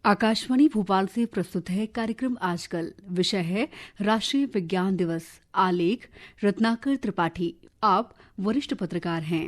आकाशवाणी भोपाल से प्रस्तुत है कार्यक्रम आजकल। विषय है राष्ट्रीय विज्ञान दिवस। आलेख रत्नाकर त्रिपाठी। आप वरिष्ठ पत्रकार हैं।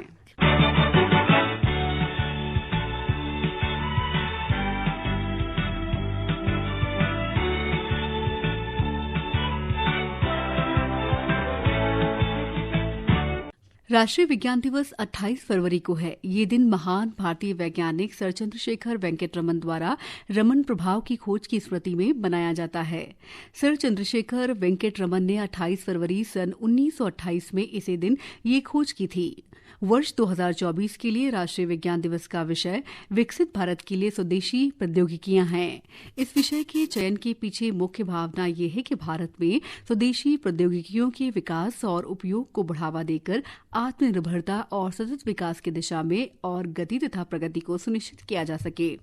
राष्ट्रीय विज्ञान दिवस 28 फरवरी को है। ये दिन महान भारतीय वैज्ञानिक सर चंद्रशेखर वेंकट रमन द्वारा रमन प्रभाव की खोज की स्मृति में मनाया जाता है। सर चंद्रशेखर वेंकट रमन ने 28 फरवरी सन 1928 में इसी दिन ये खोज की थी। वर्ष 2024 के लिए राष्ट्रीय विज्ञान दिवस का विषय विकसित भारत के लिए स्वदेशी प्रौद्योगिकियां हैं। इस विषय के चयन के पीछे मुख्य भावना ये है कि भारत में स्वदेशी प्रौद्योगिकियों के विकास और उपयोग को बढ़ावा देकर आत्मनिर्भरता और सतत विकास की दिशा में और गति तथा प्रगति को सुनिश्चित किया जा सके।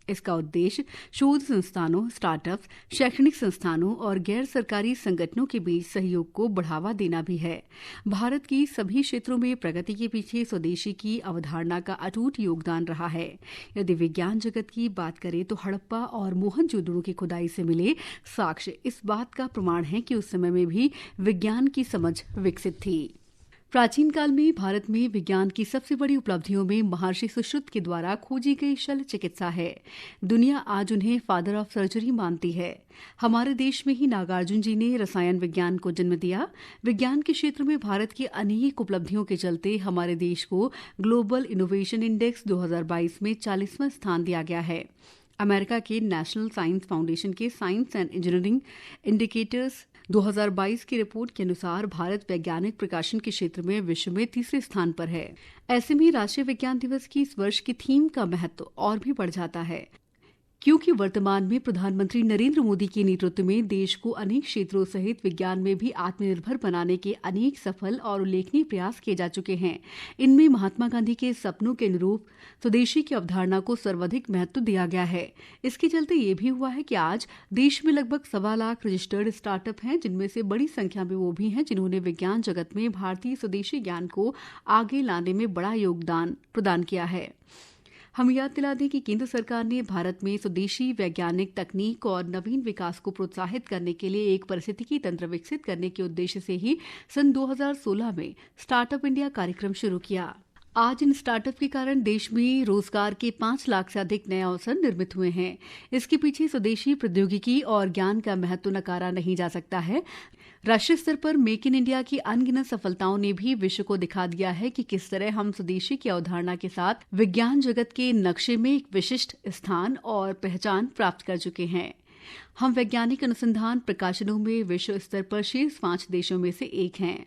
इसका उद्देश्य शोध संस्थानों, स्टार्टअप्स, शैक्षणिक संस्थानों और गैर सरकारी संगठनों के बीच सहयोग को बढ़ावा देना भी है। भारत की सभी क्षेत्रों में प्रगति के पीछे स्वदेशी की अवधारणा का अटूट योगदान रहा है। यदि विज्ञान जगत की बात करें तो हड़प्पा और मोहनजोदड़ो की खुदाई से मिले साक्ष्य इस बात का प्रमाण है कि उस समय में भी विज्ञान की समझ विकसित थी। प्राचीन काल में भारत में विज्ञान की सबसे बड़ी उपलब्धियों में महर्षि सुश्रुत के द्वारा खोजी गई शल्य चिकित्सा है। दुनिया आज उन्हें फादर ऑफ सर्जरी मानती है। हमारे देश में ही नागार्जुन जी ने रसायन विज्ञान को जन्म दिया। विज्ञान के क्षेत्र में भारत की अनेक उपलब्धियों के चलते हमारे देश को ग्लोबल इनोवेशन इंडेक्स 2022 में 40वां स्थान दिया गया है। अमेरिका के नेशनल साइंस फाउंडेशन के साइंस एंड इंजीनियरिंग इंडिकेटर्स 2022 की रिपोर्ट के अनुसार भारत वैज्ञानिक प्रकाशन के क्षेत्र में विश्व में तीसरे स्थान पर है। ऐसे में राष्ट्रीय विज्ञान दिवस की इस वर्ष की थीम का महत्व और भी बढ़ जाता है, क्योंकि वर्तमान में प्रधानमंत्री नरेंद्र मोदी के नेतृत्व में देश को अनेक क्षेत्रों सहित विज्ञान में भी आत्मनिर्भर बनाने के अनेक सफल और उल्लेखनीय प्रयास किए जा चुके हैं। इनमें महात्मा गांधी के सपनों के अनुरूप स्वदेशी की अवधारणा को सर्वाधिक महत्व दिया गया है। इसके चलते ये भी हुआ है कि आज देश में लगभग 1.25 लाख रजिस्टर्ड स्टार्टअप हैं, जिनमें से बड़ी संख्या में वो भी हैं जिन्होंने विज्ञान जगत में भारतीय स्वदेशी ज्ञान को आगे लाने में बड़ा योगदान प्रदान किया है। हम याद दिला दें कि केंद्र सरकार ने भारत में स्वदेशी वैज्ञानिक तकनीक और नवीन विकास को प्रोत्साहित करने के लिए एक पारिस्थितिकी तंत्र विकसित करने के उद्देश्य से ही सन 2016 में स्टार्टअप इंडिया कार्यक्रम शुरू किया। आज इन स्टार्टअप के कारण देश में रोजगार के 5 लाख से अधिक नए अवसर निर्मित हुए हैं। इसके पीछे स्वदेशी प्रौद्योगिकी और ज्ञान का महत्व नकारा नहीं जा सकता है। राष्ट्रीय स्तर पर मेक इन इंडिया की अनगिनत सफलताओं ने भी विश्व को दिखा दिया है कि किस तरह हम स्वदेशी की अवधारणा के साथ विज्ञान जगत के नक्शे में एक विशिष्ट स्थान और पहचान प्राप्त कर चुके हैं। हम वैज्ञानिक अनुसंधान प्रकाशनों में विश्व स्तर पर शीर्ष 5 देशों में से एक हैं।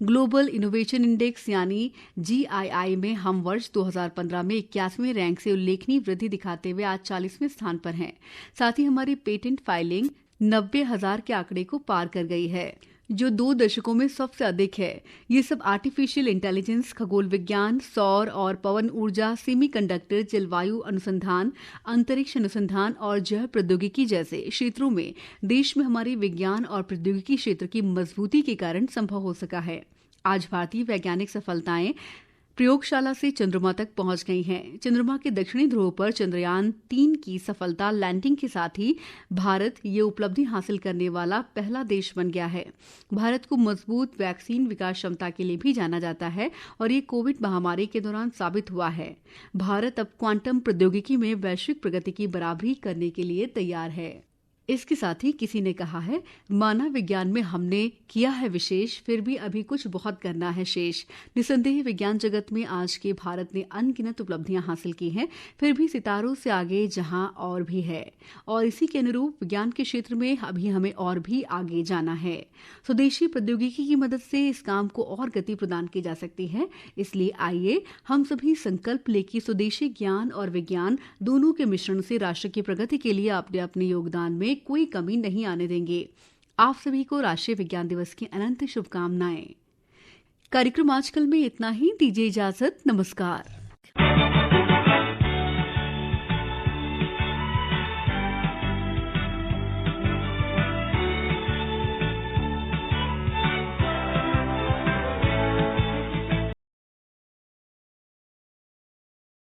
ग्लोबल इनोवेशन इंडेक्स यानी GII में हम वर्ष 2015 में 81वें रैंक से उल्लेखनीय वृद्धि दिखाते हुए आज 40वें स्थान पर हैं। साथ ही हमारी पेटेंट फाइलिंग 90,000 के आंकड़े को पार कर गई है, जो 2 दशकों में सबसे अधिक है। ये सब आर्टिफिशियल इंटेलिजेंस, खगोल विज्ञान, सौर और पवन ऊर्जा, सेमीकंडक्टर, जलवायु अनुसंधान, अंतरिक्ष अनुसंधान और जैव प्रौद्योगिकी जैसे क्षेत्रों में देश में हमारी विज्ञान और प्रौद्योगिकी क्षेत्र की मजबूती के कारण संभव हो सका है। आज भारतीय वैज्ञानिक सफलताएं प्रयोगशाला से चंद्रमा तक पहुंच गई हैं। चंद्रमा के दक्षिणी ध्रुव पर चंद्रयान 3 की सफलता लैंडिंग के साथ ही भारत ये उपलब्धि हासिल करने वाला पहला देश बन गया है। भारत को मजबूत वैक्सीन विकास क्षमता के लिए भी जाना जाता है और ये कोविड महामारी के दौरान साबित हुआ है। भारत अब क्वांटम प्रौद्योगिकी में वैश्विक प्रगति की बराबरी करने के लिए तैयार है। इसके साथ ही किसी ने कहा है, मानव विज्ञान में हमने किया है विशेष, फिर भी अभी कुछ बहुत करना है शेष। निसंदेह विज्ञान जगत में आज के भारत ने अनगिनत उपलब्धियां हासिल की हैं, फिर भी सितारों से आगे जहां और भी है। और इसी के अनुरूप विज्ञान के क्षेत्र में अभी हमें और भी आगे जाना है। स्वदेशी प्रौद्योगिकी की मदद से इस काम को और गति प्रदान की जा सकती है। इसलिए आइए हम सभी संकल्प ले कि स्वदेशी ज्ञान और विज्ञान दोनों के मिश्रण से राष्ट्र की प्रगति के लिए अपने अपने योगदान में कोई कमी नहीं आने देंगे। आप सभी को राष्ट्रीय विज्ञान दिवस की अनंत शुभकामनाएं। कार्यक्रम आजकल में इतना ही। दीजिए इजाजत। नमस्कार।